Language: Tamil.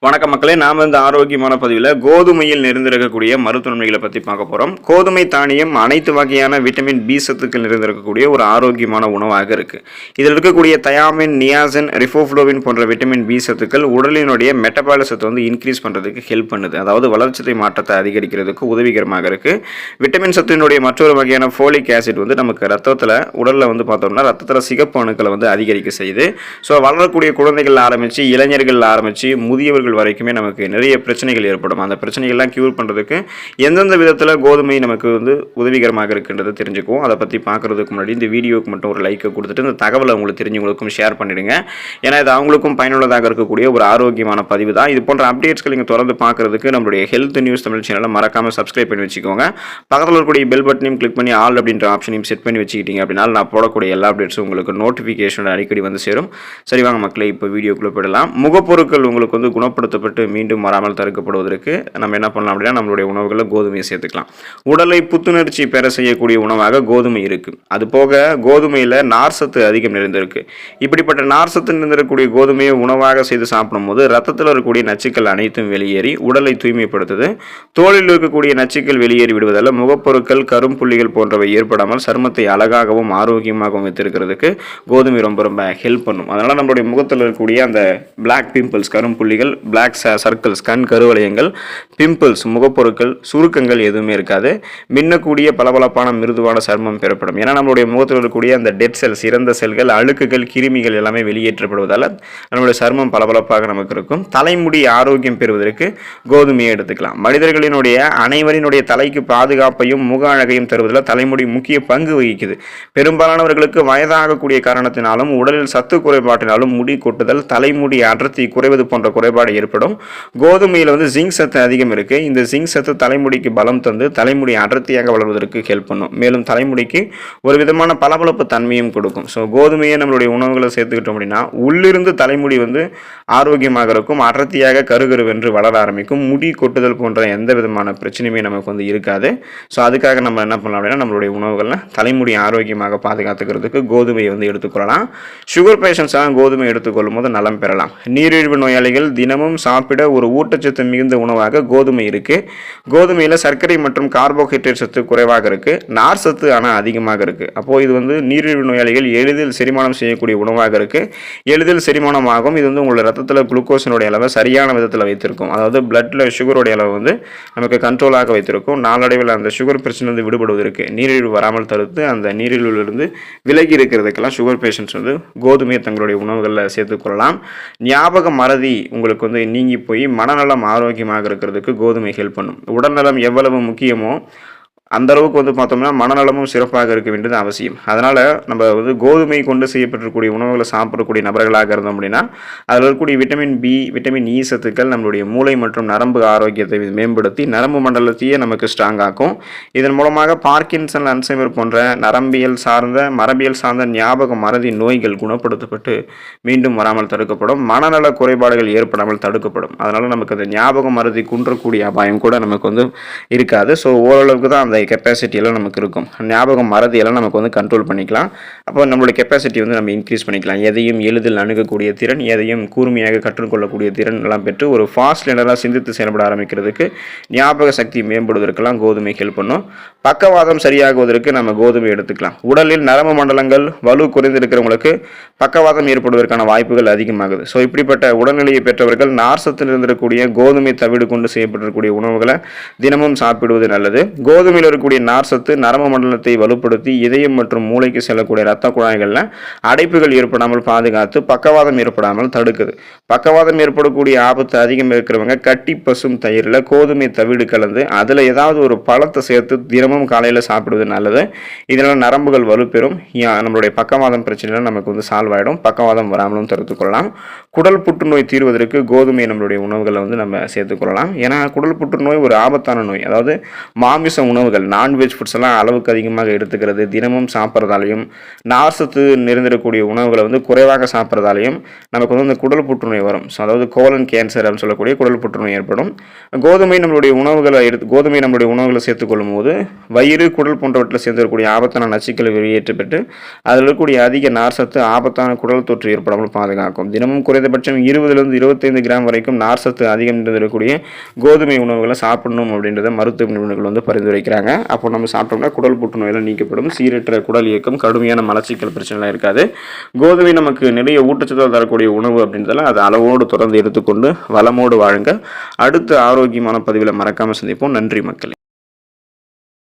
வணக்கம் மக்களே, நாம இந்த ஆரோக்கியமான பதிவில் கோதுமையில் நிறைந்திருக்கக்கூடிய மருத்துவ நன்மைகளை பற்றி பார்க்க போகிறோம். கோதுமை தானியம் அனைத்து வகையான விட்டமின் பி சத்துக்கள் நிறைந்திருக்கக்கூடிய ஒரு ஆரோக்கியமான உணவாக இருக்குது. இதில் இருக்கக்கூடிய தயாமின், நியாசின், ரிஃபோஃப்ளோவின் போன்ற விட்டமின் பி சத்துக்கள் உடலினுடைய மெட்டபாலிசத்தை இன்க்ரீஸ் பண்ணுறதுக்கு ஹெல்ப் பண்ணுது. அதாவது வளர்ச்சிதை மாற்றத்தை அதிகரிக்கிறதுக்கு உதவிகரமாக இருக்குது. விட்டமின் சத்தினுடைய மற்றொரு வகையான ஃபோலிக் ஆசிட் நமக்கு ரத்தத்தில் உடலில் பார்த்தோம்னா ரத்தத்தில் சிகப்பு அணுக்களை அதிகரிக்க செய்யுது. ஸோ வளரக்கூடிய குழந்தைகள் ஆரம்பித்து இளைஞர்கள் ஆரம்பித்து முதியவர்கள் வரைக்குமே நமக்கு நிறைய பிரச்சனைகள் ஏற்படும். அந்த பிரச்சனைகள்லாம் கியூர் பண்ணுறதுக்கு எந்தெந்த விதத்தில் கோதுமை நமக்கு உதவிகரமாக இருக்குன்றதை தெரிஞ்சுக்குவோம். அதை பற்றி பார்க்குறதுக்கு முன்னாடி இந்த வீடியோவுக்கு மட்டும் ஒரு லைக்கை கொடுத்துட்டு இந்த தகவலை உங்களுக்கு தெரிஞ்சவங்களுக்கும் ஷேர் பண்ணிடுங்க. ஏன்னா இது அவங்களுக்கும் பயனுள்ளதாக இருக்கக்கூடிய ஒரு ஆரோக்கியமான பதிவு தான். இது போன்ற அப்டேட்ஸ்கள் நீங்கள் தொடர்ந்து பார்க்குறதுக்கு நம்மளுடைய ஹெல்த் நியூஸ் தமிழ் சேனலை மறக்காமல் சப்ஸ்கிரைப் பண்ணி வச்சுக்கோங்க. பக்கத்தில் இருக்கக்கூடிய பெல் பட்டனையும் கிளிக் பண்ணி ஆல் அப்படின்ற ஆப்ஷனையும் செட் பண்ணி வச்சுக்கிட்டீங்க அப்படின்னா நான் போடக்கூடிய எல்லா அப்டேட்ஸும் உங்களுக்கு நோட்டிஃபிகேஷன் அடிக்கடி சேரும். சரி வாங்க மக்களே, இப்போ வீடியோக்குள்ளே போயிடலாம். முகப்பொருட்கள் உங்களுக்கு குணப்படுத்தப்பட்டு மீண்டும் வராமல் தடுக்கப்படுவதற்கு நம்ம என்ன பண்ணலாம் அப்படின்னா நம்மளுடைய உணவுகளில் கோதுமையை சேர்த்துக்கலாம். உடலை புத்துணர்ச்சி பெற செய்யக்கூடிய உணவாக கோதுமை இருக்கு. அது போக கோதுமையில் நார்சத்து அதிகம் நிறைந்திருக்கு. இப்படிப்பட்ட நார்சத்து நிறைந்திருக்கக்கூடிய கோதுமையை உணவாக செய்து சாப்பிடும்போது ரத்தத்தில் இருக்கக்கூடிய நச்சுக்கள் அனைத்தும் வெளியேறி உடலை தூய்மைப்படுத்துது. தோலில் இருக்கக்கூடிய நச்சுக்கள் வெளியேறி விடுவதால் முகப்பொருட்கள், கரும்புள்ளிகள் போன்றவை ஏற்படாமல் சருமத்தை அழகாகவும் ஆரோக்கியமாகவும் வைத்திருக்கிறதுக்கு கோதுமை ரொம்ப ரொம்ப ஹெல்ப் பண்ணும். அதனால நம்மளுடைய முகத்தில் இருக்கக்கூடிய அந்த பிளாக் பிம்பிள்ஸ், கரும்புள்ளிகள், பிளாக் சர்க்கிள்ஸ், கண் கருவளையங்கள், பிம்பிள்ஸ், முகப்பொருட்கள், சுருக்கங்கள் எதுவுமே இருக்காது. மின்னக்கூடிய பளபளப்பான மிருதுவான சர்மம் பெறப்படும். ஏன்னா நம்மளுடைய முகத்தில் இருக்கக்கூடிய அந்த டெட் செல்ஸ், இறந்த செல்கள், அழுக்குகள், கிருமிகள் எல்லாமே வெளியேற்றப்படுவதால் நம்மளுடைய சர்மம் பளபளப்பாக நமக்கு இருக்கும். தலைமுடி ஆரோக்கியம் பெறுவதற்கு கோதுமையை எடுத்துக்கலாம். மனிதர்களினுடைய அனைவரினுடைய தலைக்கு பாதுகாப்பையும் முக அழகையும் தருவதில் தலைமுடி முக்கிய பங்கு வகிக்குது. பெரும்பாலானவர்களுக்கு வயதாகக்கூடிய காரணத்தினாலும் உடலில் சத்து குறைபாட்டினாலும் முடி கொட்டுதல், தலைமுடி அடர்த்தி குறைவது போன்ற குறைபாடு ஏற்படும். கோதுமையில் ஜிங்க் சத்து அதிகம் இருக்கு. இந்த ஜிங்க் சத்து தலைமுடிக்கு பலம் தந்து தலைமுடி அடர்த்தியாக வளர்வதற்கு ஹெல்ப் பண்ணும். மேலும் தலைமுடிக்கு ஒரு விதமான பளபளப்பு தன்மையும் கொடுக்கும். ஸோ கோதுமையை நம்மளுடைய உணவுகளை சேர்த்துக்கிட்டோம் அப்படின்னா உள்ளிருந்து தலைமுடி ஆரோக்கியமாக இருக்கும். அடர்த்தியாக கருகருவென்று வளர ஆரம்பிக்கும். முடி கொட்டுதல் போன்ற எந்த விதமான பிரச்சனையுமே நமக்கு இருக்காது. ஸோ அதுக்காக நம்ம என்ன பண்ணலாம் அப்படின்னா நம்மளுடைய உணவுகளில் தலைமுடி ஆரோக்கியமாக பாதுகாத்துக்கிறதுக்கு கோதுமையை எடுத்துக்கொள்ளலாம். சுகர் பேஷண்ட்ஸாக கோதுமை எடுத்துக்கொள்ளும் போது நலம் பெறலாம். நீரிழிவு நோயாளிகள் தினமும் சாப்பிட ஒரு ஊட்டச்சத்து மிகுந்த உணவாக கோதுமை இருக்கு. கோதுமையில் சர்க்கரை மற்றும் கார்போஹைட்ரேட் சத்து குறைவாக இருக்கு. நார் சத்து ஆனால் அதிகமாக இருக்கு. அப்போ இது நீரிழிவு நோயாளிகள் எளிதில் செரிமானம் செய்யக்கூடிய உணவாக இருக்கு. எளிதில் செரிமானமாகும். இது உங்களோட ரத்தத்தில் குளுக்கோஸினுடைய அளவை சரியான விதத்தில் வைத்திருக்கும். அதாவது பிளட்ல சுகருடைய அளவு நமக்கு கண்ட்ரோலாக வைத்திருக்கும். நாளடைவில் அந்த சுகர் பிரச்சனை விடுபடுவதற்கு, நீரிழிவு வராமல் தடுத்து அந்த நீரிழிவிலிருந்து விலகி இருக்கிறதுக்கெல்லாம் சுகர் பேஷண்ட்ஸ் கோதுமையை தங்களுடைய உணவுகளில் சேர்த்துக்கொள்ளலாம். ஞாபக மறதி உங்களுக்கு நீங்கி போய் மனநலம் ஆரோக்கியமாக இருக்கிறதுக்கு கோதுமை ஹெல்ப் பண்ணும். உடல்நலம் எவ்வளவு முக்கியமோ அந்த அளவுக்கு பார்த்தோம்னா மனநலமும் சிறப்பாக இருக்க வேண்டியது அவசியம். அதனால் நம்ம கோதுமை கொண்டு செய்யப்பட்டிருக்கக்கூடிய உணவுகளை சாப்பிடக்கூடிய நபர்களாக இருந்தோம் அப்படின்னா அதில் இருக்கக்கூடிய விட்டமின் பி, விட்டமின் இ சத்துக்கள் நம்மளுடைய மூளை மற்றும் நரம்பு ஆரோக்கியத்தை மேம்படுத்தி நரம்பு மண்டலத்தையே நமக்கு ஸ்ட்ராங் ஆக்கும். இதன் மூலமாக பார்க்கின்சன், அல்சைமர் போன்ற மரபியல் சார்ந்த ஞாபக மறதி நோய்கள் குணப்படுத்தப்பட்டு மீண்டும் வராமல் தடுக்கப்படும். மனநல குறைபாடுகள் ஏற்படாமல் தடுக்கப்படும். அதனால் நமக்கு அந்த ஞாபக மறதி குன்றக்கூடிய அபாயம் கூட நமக்கு இருக்காது. ஸோ ஓரளவுக்கு தான் அந்த கெப்பாசிட்டி எல்லாம் நமக்கு இருக்கும். ஞாபகம் மறதி எல்லாம் நமக்கு கண்ட்ரோல் பண்ணிக்கலாம். அப்போ நம்மளுடைய கெப்பாசிட்டி நம்ம இன்க்ரீஸ் பண்ணிக்கலாம். எதையும் எளிதில் அணுகக்கூடிய திறன், எதையும் கூர்மையாக கற்றுக்கொள்ளக்கூடிய திறன் எல்லாம் பெற்று ஒரு ஃபாஸ்ட் லேர்னராக சிந்தித்து செயல்பட ஆரம்பிக்கிறதுக்கு, ஞாபக சக்தி மேம்படுவதற்கெல்லாம் கோதுமை ஹெல்ப் பண்ணும். பக்கவாதம் சரியாகுவதற்கு நம்ம கோதுமை எடுத்துக்கலாம். உடலில் நரம்பு மண்டலங்கள் வலு குறைந்திருக்கிறவங்களுக்கு பக்கவாதம் ஏற்படுவதற்கான வாய்ப்புகள் அதிகமாகுது. ஸோ இப்படிப்பட்ட உடல்நிலையை பெற்றவர்கள் நார்சத்தில் இருந்திருக்கக்கூடிய கோதுமை தவிடு கொண்டு செய்யப்பட்டிருக்கக்கூடிய உணவுகளை தினமும் சாப்பிடுவது நல்லது. கோதுமையில் இருக்கக்கூடிய நார்சத்து நரம்பு மண்டலத்தை வலுப்படுத்தி இதயம் மற்றும் மூளைக்கு செல்லக்கூடிய இரத்த குழாய்களில் அடைப்புகள் ஏற்படாமல் பாதுகாத்து பக்கவாதம் ஏற்படாமல் தடுக்குது. பக்கவாதம் ஏற்படக்கூடிய ஆபத்து அதிகம் இருக்கிறவங்க கட்டி பசும் தயிரில் கோதுமை தவிடு கலந்து அதில் ஏதாவது ஒரு பழத்தை சேர்த்து தினமும் காலையில் சாப்பிடுவது நல்லது. இதனால் நரம்புகள் வலுப்பெறும். நம்மளுடைய பக்கவாதம் பிரச்சனைகள் நமக்கு சால்வ் ஆகிடும். பக்கவாதம் வராமலும் தடுத்துக்கொள்ளலாம். குடல் புற்றுநோய் தீர்வதற்கு கோதுமை நம்மளுடைய உணவுகளை நம்ம சேர்த்துக்கொள்ளலாம். ஏன்னா குடல் புற்றுநோய் ஒரு ஆபத்தான நோய். அதாவது மாமிச உணவுகள் உணவுகள் நான்வெஜ் ஃபுட்ஸ் எல்லாம் அளவுக்கு அதிகமாக எடுத்துக்கிறது, தினமும் சாப்பிட்றதாலையும், நார்சத்து நிறைந்திருக்கக்கூடிய உணவுகளை வந்து குறைவாக சாப்பிட்றதாலையும் நமக்கு வந்து இந்த குடல் புற்றுநோய் வரும். ஸோ அதாவது கோலன் கேன்சர் அப்படின்னு சொல்லக்கூடிய குடல் புற்றுநோய் ஏற்படும். கோதுமை நம்மளுடைய உணவுகளை சேர்த்துக்கொள்ளும் போது வயிறு, குடல் போன்றவற்றில் சேர்ந்திருக்கக்கூடிய ஆபத்தான நச்சுக்களை வெளியேற்றப்பட்டு அதில் இருக்கக்கூடிய அதிக நார்சத்து ஆபத்தான குடல் தொற்று ஏற்படாமல் பாதுகாக்கும். தினமும் குறைந்தபட்சம் 20லிருந்து 25 கிராம் வரைக்கும் நார்சத்து அதிகம் இருக்கக்கூடிய கோதுமை உணவுகளை சாப்பிடணும் அப்படின்றத மருத்துவ நிபுணர்கள் வந்து பரிந்துரைக்கிறாங்க. அப்போ நம்ம சாப்பிட்டோம்னா குடல் புற்றுநோயெல்லாம் நீக்கப்படும். சீரற்ற குடல் இயக்கம், கடுமையான மலச்சிக்கல் பிரச்சனைலாம் இருக்காது. கோதுமை நமக்கு நிறைய ஊட்டச்சத்து தரக்கூடிய உணவு அப்படின்றதால அதை அளவோடு தொடர்ந்து எடுத்துக்கொண்டு வளமோடு வாழுங்க. அடுத்த ஆரோக்கியமான பதிவில் மறக்காமல் சந்திப்போம். நன்றி மக்களே.